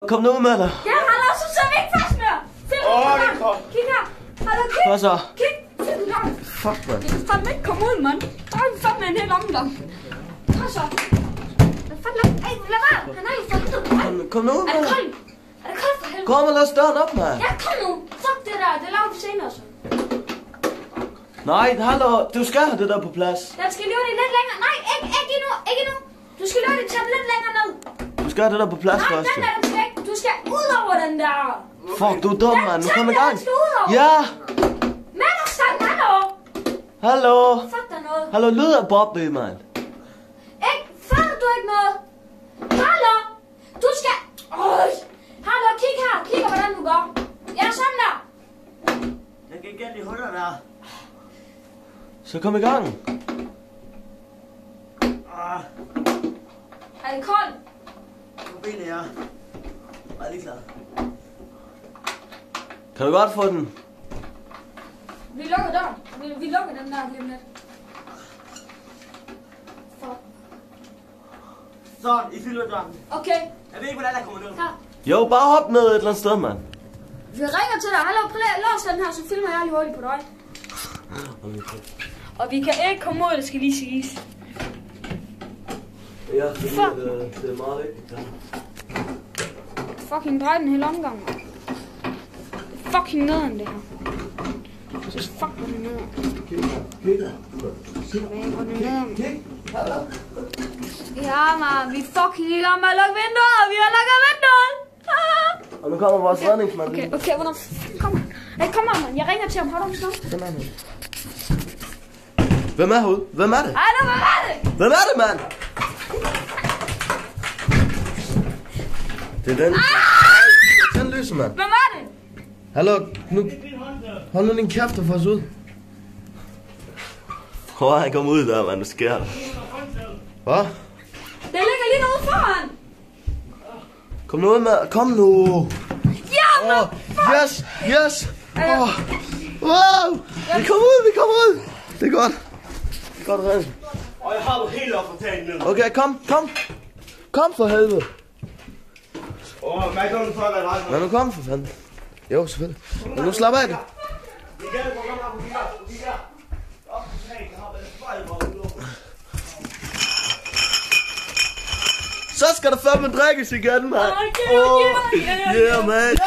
Kom nu ud med dig. Ja, hallo, så sidder vi ikke fast mere. Kig her. Hallo, kig. Hvad så? Kig. Se den gang. Fuck, man. Jeg kan fandme ikke komme ud, mand. Der er vi fandme en hel omgang. Hvad så? Hvad fanden? Ej, lad være. Han er jo for helvede. Kom nu ud Er med det dig. koldt? Er det koldt for helvede? Kom og lås døren op, mand. Ja, kom nu. Fuck det der. Det laver vi senere, så. Nej, hallo. Du skal have det der på plads. Den skal løbe lidt længere. Nej, ikke endnu. Ikke endnu. Du skal løbe det til lidt længere ned. Du skal have det der på plads Nej, først. den der, du skal ikke. Du skal ud over den der. Fuck, du er dum, mand. Nu kom i gang. Den skal ud over. Ja. Med dig sang, hallo. Hallo. Fuck dig noget. Hallo, lyd af Bobby, mand. Ikke? Fatter du ikke noget? Hallo. Du skal... Øj. Hallo, kig her. Kig hvordan du går. Ja, sådan der. Jeg kan ikke de huller der. Så kom i gang. Er det koldt? På benet, ja. Jeg er lige klar. Kan du godt få den? Vi lukker døren. Vi lukker den der lige om lidt. Fuck. Så, I fylder døren. Okay. Jeg ved ikke, hvordan jeg kommer ned. Her. Jo, bare hop ned et eller andet sted, mand. Vi ringer til dig. Hallo, lås den her, så filmer jeg lige hurtigt på dig. Og vi kan ikke komme ud, det skal lige siges. Ja, fordi Fuck. det er meget vigtigt. Ja. Fucking drej den hele omgang. Det er fucking nederen, det her. Så fuck den nederen. Tilbage på den nederen. Ja, man, vi er fucking i gang med at lukke vinduet. Vi har lukket vinduet. Ah. Og nu kommer vores redningsmand. Okay, hvornår? Kom. Hey, kom on, man. Jeg ringer til ham. Hold om snart. Hvem er han? Hvem er herude? Hvem er det? Ej, nu, hvad er det? Hvem er det, mand? Det er den. Den lyser, mand. Hvem er det? Hallo, nu... Hold nu din kæft og få os ud. Hvor er han kommet ud der, mand? Nu sker der. Hvad? Det ligger lige derude foran. Kom nu ud med... Kom nu! Ja, man! Yes! Yes! Wow! Vi kommer ud, vi kommer ud! Det er godt. Godt reddet. Og jeg har jo helt op for taget ned. Okay, kom, kom! Kom for helvede! Hvad gør du for at være ret? Lad nu komme for fanden. Jo, selvfølgelig. Men nu slap af det. Vi kan ikke komme op på de der. Op på taget, jeg har været fejl på at lukke. Så skal der fandme drikkes igen, mand. Okay, okay, okay. Yeah, man.